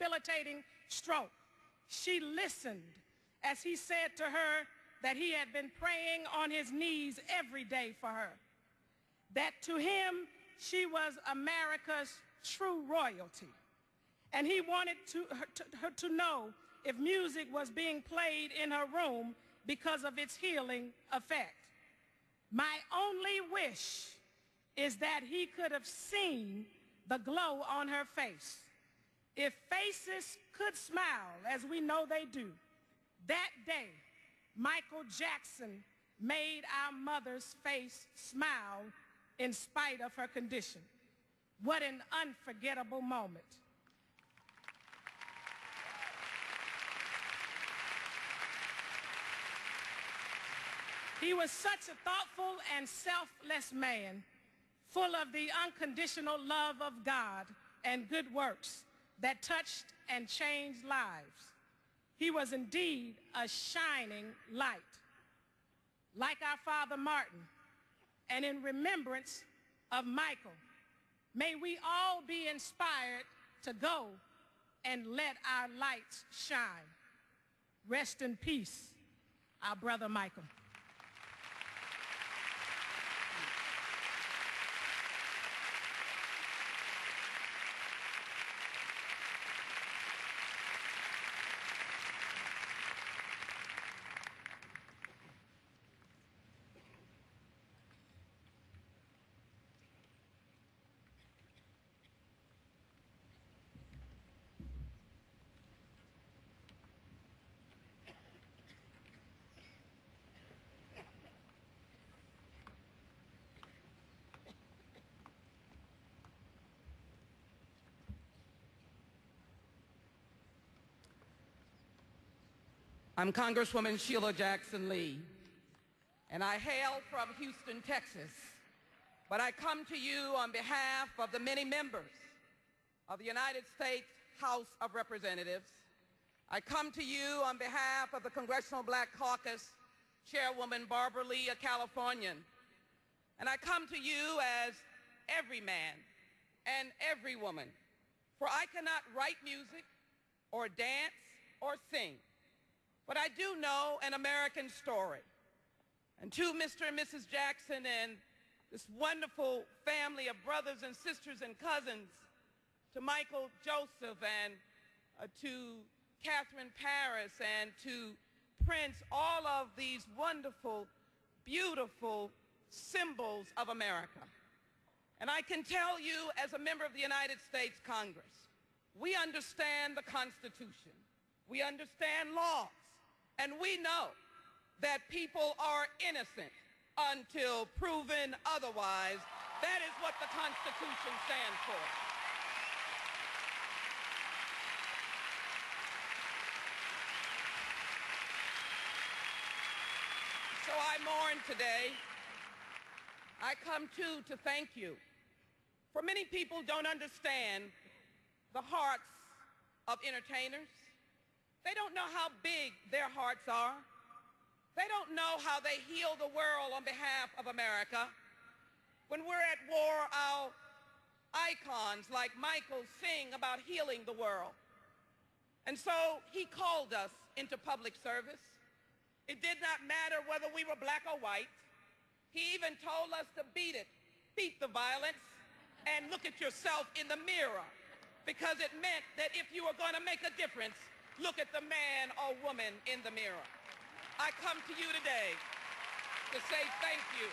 debilitating stroke. She listened as he said to her that he had been praying on his knees every day for her, that to him she was America's true royalty, and he wanted her to know if music was being played in her room because of its healing effect. My only wish is that he could have seen the glow on her face. If faces could smile, as we know they do, that day, Michael Jackson made our mother's face smile in spite of her condition. What an unforgettable moment. He was such a thoughtful and selfless man, full of the unconditional love of God and good works that touched and changed lives. He was indeed a shining light, like our Father Martin. And in remembrance of Michael, may we all be inspired to go and let our lights shine. Rest in peace, our brother Michael. I'm Congresswoman Sheila Jackson Lee, and I hail from Houston, Texas. But I come to you on behalf of the many members of the United States House of Representatives. I come to you on behalf of the Congressional Black Caucus Chairwoman Barbara Lee, a Californian. And I come to you as every man and every woman, for I cannot write music or dance or sing. But I do know an American story. And to Mr. and Mrs. Jackson and this wonderful family of brothers and sisters and cousins, to Michael Joseph and to Catherine Paris and to Prince, all of these wonderful, beautiful symbols of America. And I can tell you as a member of the United States Congress, we understand the Constitution. We understand laws. And we know that people are innocent until proven otherwise. That is what the Constitution stands for. So I mourn today. I come too to thank you. For many people don't understand the hearts of entertainers. They don't know how big their hearts are. They don't know how they heal the world on behalf of America. When we're at war, our icons like Michael sing about healing the world. And so he called us into public service. It did not matter whether we were black or white. He even told us to beat it, beat the violence, and look at yourself in the mirror, because it meant that if you were going to make a difference, look at the man or woman in the mirror. I come to you today to say thank you.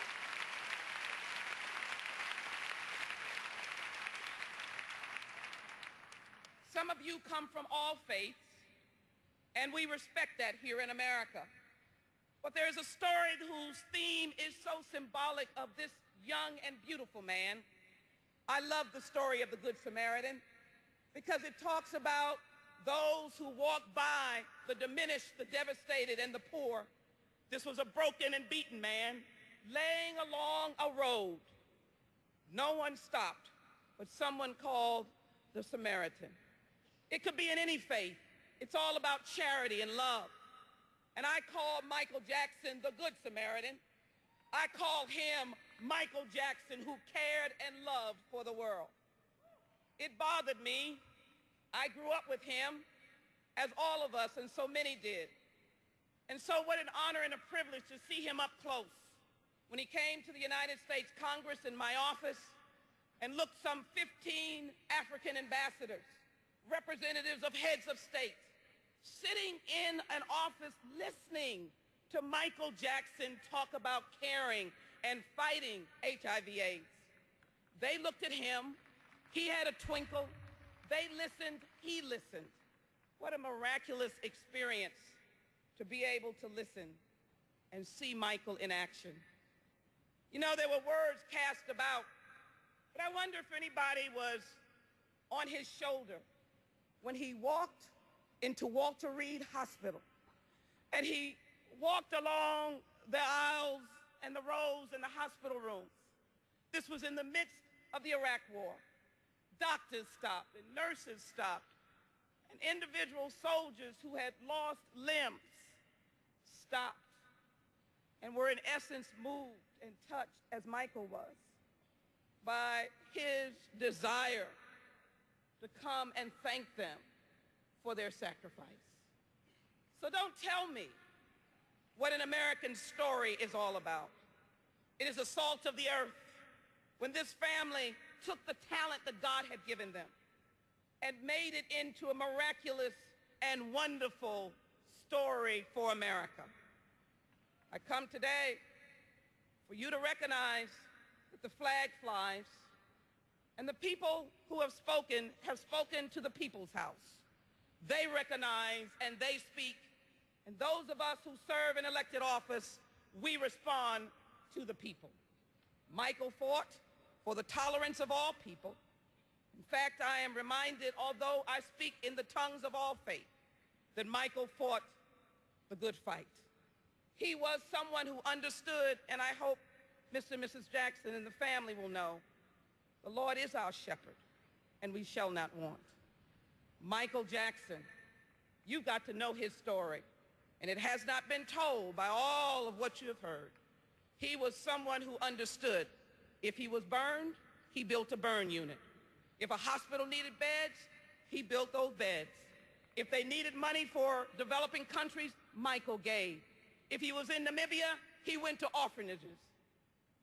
Some of you come from all faiths, and we respect that here in America. But there's a story whose theme is so symbolic of this young and beautiful man. I love the story of the Good Samaritan because it talks about those who walk by the diminished, the devastated, and the poor. This was a broken and beaten man laying along a road. No one stopped, but someone called the Samaritan. It could be in any faith. It's all about charity and love. And I call Michael Jackson the Good Samaritan. I call him Michael Jackson, who cared and loved for the world. It bothered me I grew up with him, as all of us, and so many did. And so what an honor and a privilege to see him up close when he came to the United States Congress in my office and looked some 15 African ambassadors, representatives of heads of state, sitting in an office listening to Michael Jackson talk about caring and fighting HIV/AIDS. They looked at him. He had a twinkle. They listened. He listened. What a miraculous experience to be able to listen and see Michael in action. You know, there were words cast about, but I wonder if anybody was on his shoulder when he walked into Walter Reed Hospital and he walked along the aisles and the rows in the hospital rooms. This was in the midst of the Iraq War. Doctors stopped and nurses stopped, and individual soldiers who had lost limbs stopped and were in essence moved and touched, as Michael was, by his desire to come and thank them for their sacrifice. So don't tell me what an American story is all about. It is the salt of the earth. When this family took the talent that God had given them and made it into a miraculous and wonderful story for America. I come today for you to recognize that the flag flies, and the people who have spoken to the people's house. They recognize and they speak, and those of us who serve in elected office, we respond to the people. Michael fought for the tolerance of all people. In fact, I am reminded, although I speak in the tongues of all faith, that Michael fought the good fight. He was someone who understood, and I hope Mr. and Mrs. Jackson and the family will know, the Lord is our shepherd, and we shall not want. Michael Jackson, you've got to know his story, and it has not been told by all of what you have heard. He was someone who understood. If he was burned, he built a burn unit. If a hospital needed beds, he built those beds. If they needed money for developing countries, Michael gave. If he was in Namibia, he went to orphanages.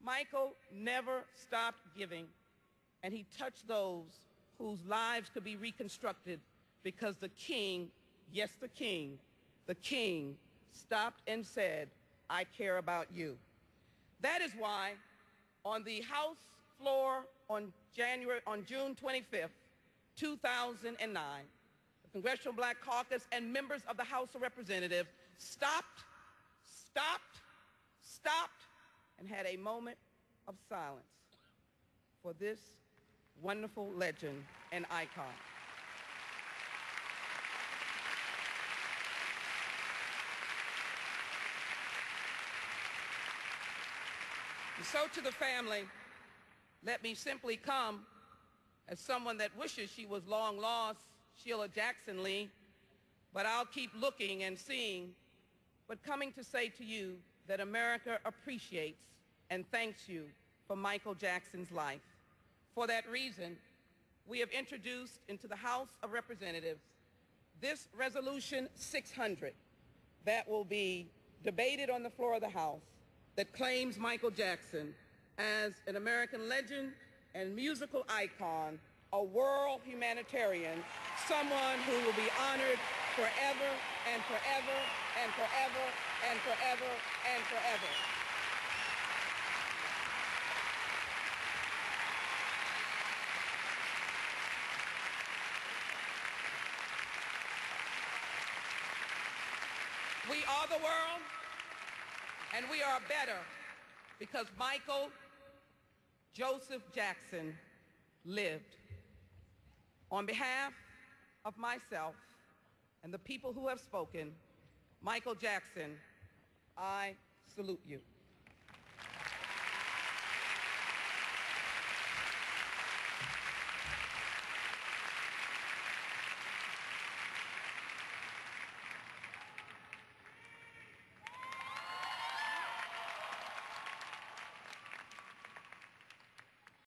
Michael never stopped giving, and he touched those whose lives could be reconstructed because the king, yes, the king stopped and said, I care about you. That is why on the House floor on June 25th, 2009, the Congressional Black Caucus and members of the House of Representatives stopped, and had a moment of silence for this wonderful legend and icon. And so to the family, let me simply come as someone that wishes she was long lost, Sheila Jackson Lee, but I'll keep looking and seeing, but coming to say to you that America appreciates and thanks you for Michael Jackson's life. For that reason, we have introduced into the House of Representatives this Resolution 600 that will be debated on the floor of the House that claims Michael Jackson as an American legend and musical icon, a world humanitarian, someone who will be honored forever and forever and forever and forever and forever. We are the world, and we are better because Michael Joseph Jackson lived. On behalf of myself and the people who have spoken, Michael Jackson, I salute you.